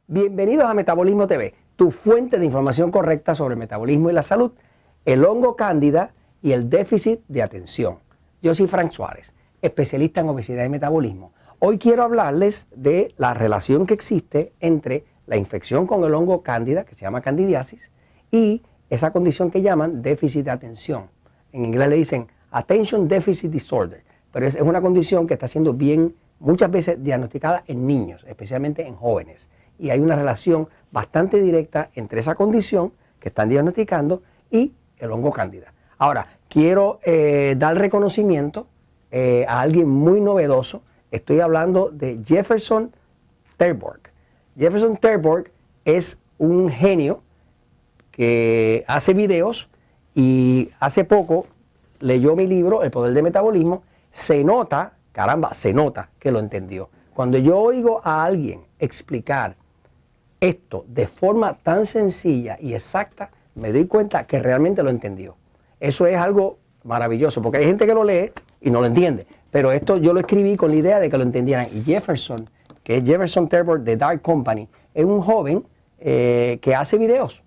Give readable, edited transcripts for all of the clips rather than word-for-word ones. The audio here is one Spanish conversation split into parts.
Bienvenidos a Metabolismo TV, tu fuente de información correcta sobre el metabolismo y la salud, el hongo cándida y el déficit de atención. Yo soy Frank Suárez, especialista en obesidad y metabolismo. Hoy quiero hablarles de la relación que existe entre la infección con el hongo cándida, que se llama candidiasis, y esa condición que llaman déficit de atención. En inglés le dicen Attention Deficit Disorder, pero es una condición que está siendo muchas veces diagnosticada en niños, especialmente en jóvenes. Y hay una relación bastante directa entre esa condición que están diagnosticando y el hongo cándida. Ahora, quiero dar reconocimiento a alguien muy novedoso. Estoy hablando de Jefferson Terborg. Jefferson Terborg es un genio que hace videos y hace poco leyó mi libro, El Poder del Metabolismo. Se nota, caramba, se nota que lo entendió. Cuando yo oigo a alguien explicar esto de forma tan sencilla y exacta, me doy cuenta que realmente lo entendió. Eso es algo maravilloso, porque hay gente que lo lee y no lo entiende. Pero esto yo lo escribí con la idea de que lo entendieran. Y Jefferson, que es Jefferson Terborg de Dark Company, es un joven que hace videos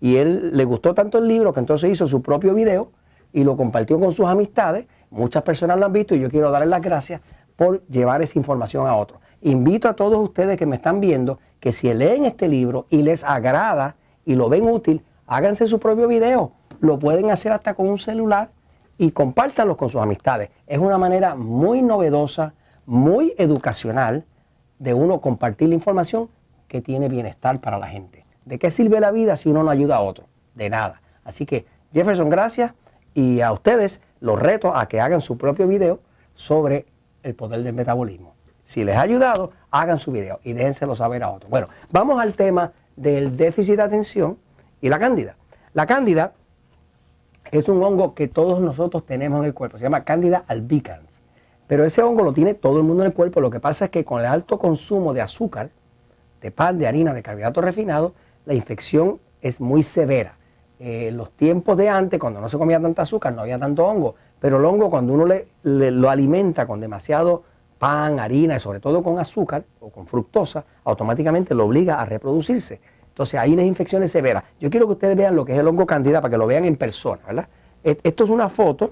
y él le gustó tanto el libro que entonces hizo su propio video y lo compartió con sus amistades. Muchas personas lo han visto y yo quiero darles las gracias por llevar esa información a otros. Invito a todos ustedes que me están viendo que si leen este libro y les agrada y lo ven útil, háganse su propio video. Lo pueden hacer hasta con un celular y compártanlo con sus amistades. Es una manera muy novedosa, muy educacional de uno compartir la información que tiene bienestar para la gente. ¿De qué sirve la vida si uno no ayuda a otro? De nada. Así que Jefferson, gracias, y a ustedes los reto a que hagan su propio video sobre el poder del metabolismo. Si les ha ayudado, hagan su video y déjenselo saber a otros. Bueno, vamos al tema del déficit de atención y la cándida. La cándida es un hongo que todos nosotros tenemos en el cuerpo, se llama Candida albicans. Pero ese hongo lo tiene todo el mundo en el cuerpo. Lo que pasa es que con el alto consumo de azúcar, de pan, de harina, de carbohidratos refinados, la infección es muy severa. En los tiempos de antes, cuando no se comía tanta azúcar, no había tanto hongo. Pero el hongo, cuando uno lo alimenta con demasiado pan, harina y sobre todo con azúcar o con fructosa, automáticamente lo obliga a reproducirse. Entonces hay unas infecciones severas. Yo quiero que ustedes vean lo que es el hongo cándida para que lo vean en persona, ¿verdad? Esto es una foto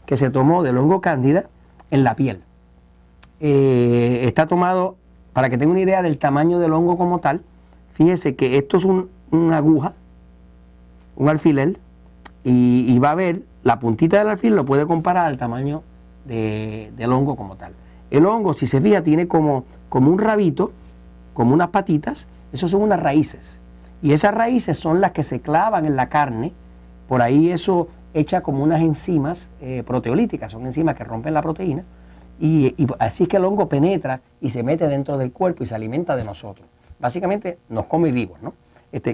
que se tomó del hongo cándida en la piel. Está tomado, para que tengan una idea del tamaño del hongo como tal. Fíjese que esto es una aguja, un alfiler, y va a ver la puntita del alfiler, lo puede comparar al tamaño del hongo como tal. El hongo, si se fija, tiene como un rabito, como unas patitas. Esas son unas raíces. Y esas raíces son las que se clavan en la carne. Por ahí eso echa como unas enzimas proteolíticas. Son enzimas que rompen la proteína. Y así es que el hongo penetra y se mete dentro del cuerpo y se alimenta de nosotros. Básicamente nos come vivos, ¿no?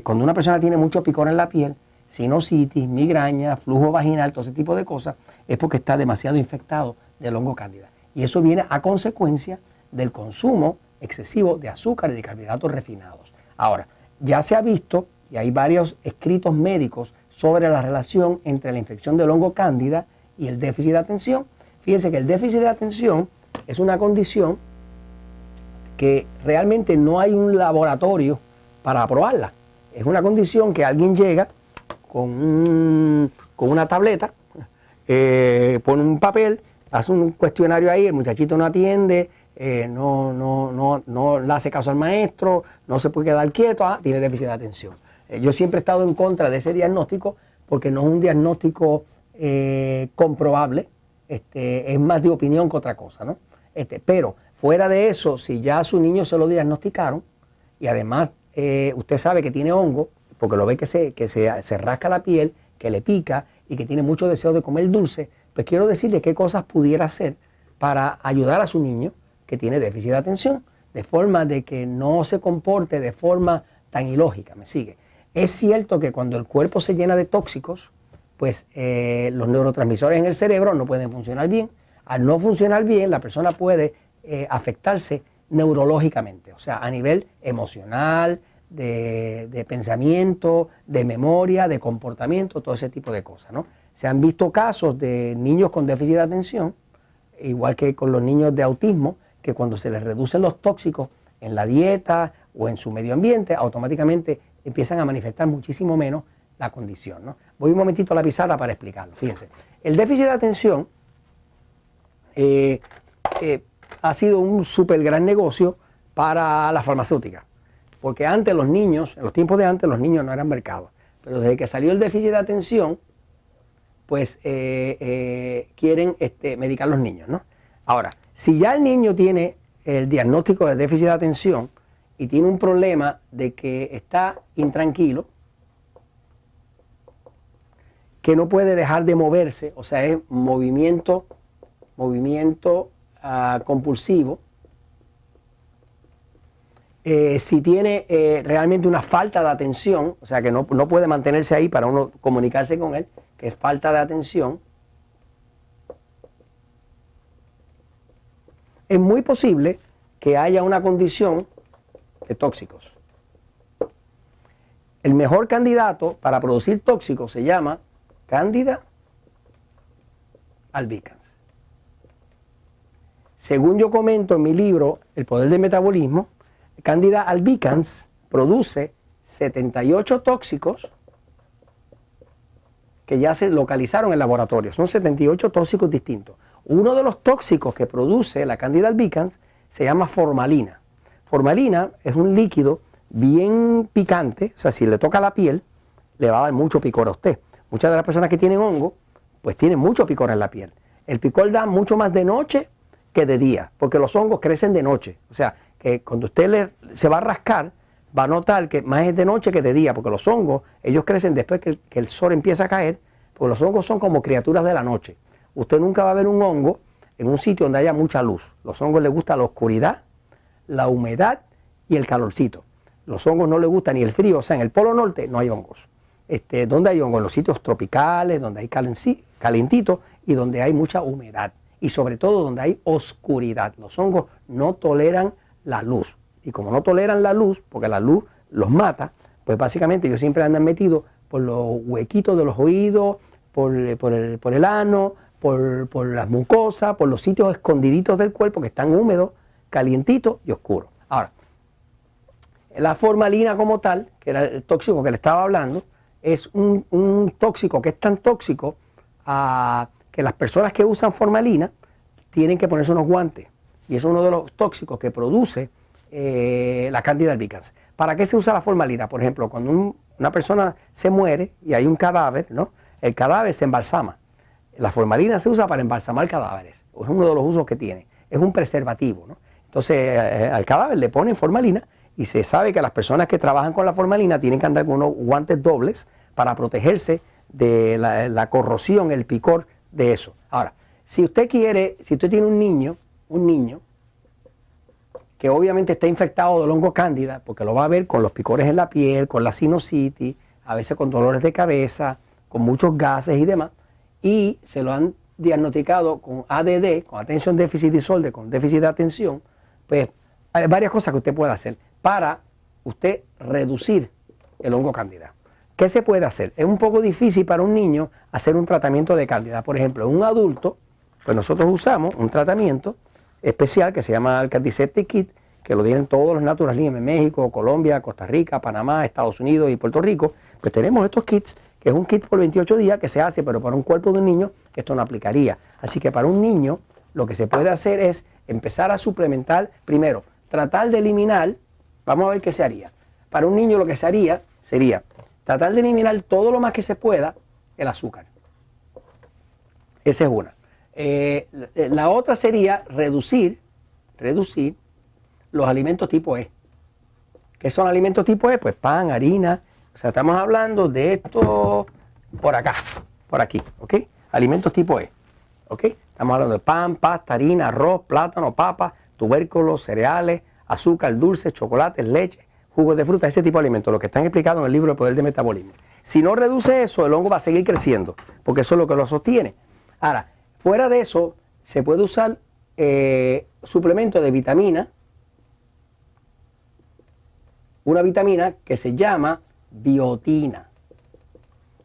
Cuando una persona tiene mucho picor en la piel, sinusitis, migraña, flujo vaginal, todo ese tipo de cosas, es porque está demasiado infectado del hongo cándida. Y eso viene a consecuencia del consumo excesivo de azúcar y de carbohidratos refinados. Ahora, ya se ha visto, y hay varios escritos médicos sobre la relación entre la infección del hongo cándida y el déficit de atención. Fíjense que el déficit de atención es una condición que realmente no hay un laboratorio para probarla. Es una condición que alguien llega con una tableta, pone un papel, hace un cuestionario ahí, el muchachito no atiende, no le hace caso al maestro, no se puede quedar quieto, tiene déficit de atención. Yo siempre he estado en contra de ese diagnóstico porque no es un diagnóstico comprobable, es más de opinión que otra cosa, ¿no? Pero fuera de eso, si ya a su niño se lo diagnosticaron y además usted sabe que tiene hongo, porque lo ve que se rasca la piel, que le pica y que tiene mucho deseo de comer dulce, pues quiero decirle qué cosas pudiera hacer para ayudar a su niño que tiene déficit de atención, de forma de que no se comporte de forma tan ilógica. ¿Me sigue? Es cierto que cuando el cuerpo se llena de tóxicos, pues los neurotransmisores en el cerebro no pueden funcionar bien. Al no funcionar bien, la persona puede afectarse neurológicamente, o sea, a nivel emocional, de pensamiento, de memoria, de comportamiento, todo ese tipo de cosas, ¿no? Se han visto casos de niños con déficit de atención, igual que con los niños de autismo, que cuando se les reducen los tóxicos en la dieta o en su medio ambiente, automáticamente empiezan a manifestar muchísimo menos la condición, ¿no? Voy un momentito a la pizarra para explicarlo. Fíjense, el déficit de atención ha sido un súper gran negocio para la farmacéutica, porque antes los niños, en los tiempos de antes, los niños no eran mercados, pero desde que salió el déficit de atención, pues quieren medicar a los niños, ¿no? Ahora, si ya el niño tiene el diagnóstico de déficit de atención y tiene un problema de que está intranquilo, que no puede dejar de moverse, o sea, es movimiento compulsivo, si tiene realmente una falta de atención, o sea, que no puede mantenerse ahí para uno comunicarse con él, que es falta de atención, es muy posible que haya una condición de tóxicos. El mejor candidato para producir tóxicos se llama Candida albicans. Según yo comento en mi libro El poder del metabolismo, Candida albicans produce 78 tóxicos que ya se localizaron en laboratorio. Son 78 tóxicos distintos. Uno de los tóxicos que produce la Candida albicans se llama formalina. Formalina es un líquido bien picante, o sea, si le toca la piel, le va a dar mucho picor a usted. Muchas de las personas que tienen hongo, pues tienen mucho picor en la piel. El picor da mucho más de noche que de día, porque los hongos crecen de noche. O sea, que cuando usted se va a rascar, va a notar que más es de noche que de día, porque los hongos, ellos crecen después que el sol empieza a caer, porque los hongos son como criaturas de la noche. Usted nunca va a ver un hongo en un sitio donde haya mucha luz. Los hongos les gusta la oscuridad, la humedad y el calorcito. Los hongos no les gusta ni el frío, o sea, en el Polo Norte no hay hongos. ¿Dónde hay hongos? En los sitios tropicales, donde hay calentito y donde hay mucha humedad. Y sobre todo donde hay oscuridad. Los hongos no toleran la luz. Y como no toleran la luz, porque la luz los mata, pues básicamente ellos siempre andan metidos por los huequitos de los oídos, por el ano, por las mucosas, por los sitios escondiditos del cuerpo que están húmedos, calientitos y oscuros. Ahora, la formalina como tal, que era el tóxico que le estaba hablando, es un tóxico que es tan tóxico que las personas que usan formalina tienen que ponerse unos guantes. Y es uno de los tóxicos que produce la Candida albicans. ¿Para qué se usa la formalina? Por ejemplo, cuando una persona se muere y hay un cadáver, ¿no? El cadáver se embalsama. La formalina se usa para embalsamar cadáveres. Es uno de los usos que tiene. Es un preservativo, ¿no? Entonces al cadáver le ponen formalina y se sabe que las personas que trabajan con la formalina tienen que andar con unos guantes dobles para protegerse de la corrosión, el picor de eso. Ahora, si usted tiene un niño que obviamente está infectado del hongo cándida, porque lo va a ver con los picores en la piel, con la sinusitis, a veces con dolores de cabeza, con muchos gases y demás, y se lo han diagnosticado con ADD, con Attention Deficit Disorder, con déficit de atención, pues hay varias cosas que usted puede hacer para usted reducir el hongo cándida. ¿Qué se puede hacer? Es un poco difícil para un niño hacer un tratamiento de cándida. Por ejemplo, en un adulto, pues nosotros usamos un tratamiento especial que se llama el Candiceptic Kit, que lo tienen todos los naturalistas en México, Colombia, Costa Rica, Panamá, Estados Unidos y Puerto Rico. Pues tenemos estos kits, que es un kit por 28 días que se hace, pero para un cuerpo de un niño esto no aplicaría. Así que para un niño lo que se puede hacer es empezar a suplementar, primero, tratar de eliminar, vamos a ver qué se haría. Para un niño lo que se haría sería tratar de eliminar todo lo más que se pueda el azúcar. Esa es una. La otra sería reducir los alimentos tipo E. ¿Qué son alimentos tipo E? Pues pan, harina. O sea, estamos hablando de esto por acá, por aquí, ¿ok? Alimentos tipo E, ¿ok? Estamos hablando de pan, pasta, harina, arroz, plátano, papa, tubérculos, cereales, azúcar, dulces, chocolates, leche, jugos de fruta, ese tipo de alimentos, lo que están explicados en el libro El poder del metabolismo. Si no reduce eso, el hongo va a seguir creciendo, porque eso es lo que lo sostiene. Ahora, fuera de eso, se puede usar suplemento de vitamina, una vitamina que se llama biotina.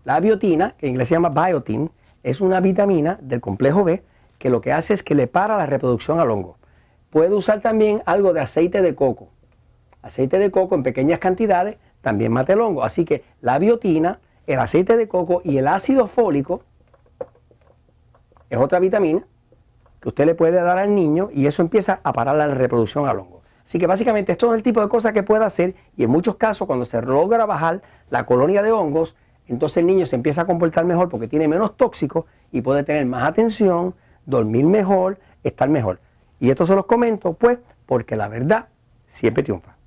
La biotina, que en inglés se llama biotin, es una vitamina del complejo B que lo que hace es que le para la reproducción al hongo. Puede usar también algo de aceite de coco. Aceite de coco en pequeñas cantidades también mata el hongo. Así que la biotina, el aceite de coco y el ácido fólico es otra vitamina que usted le puede dar al niño y eso empieza a parar la reproducción al hongo. Así que básicamente esto es el tipo de cosas que puede hacer y en muchos casos cuando se logra bajar la colonia de hongos, entonces el niño se empieza a comportar mejor porque tiene menos tóxicos y puede tener más atención, dormir mejor, estar mejor. Y esto se los comento pues porque la verdad siempre triunfa.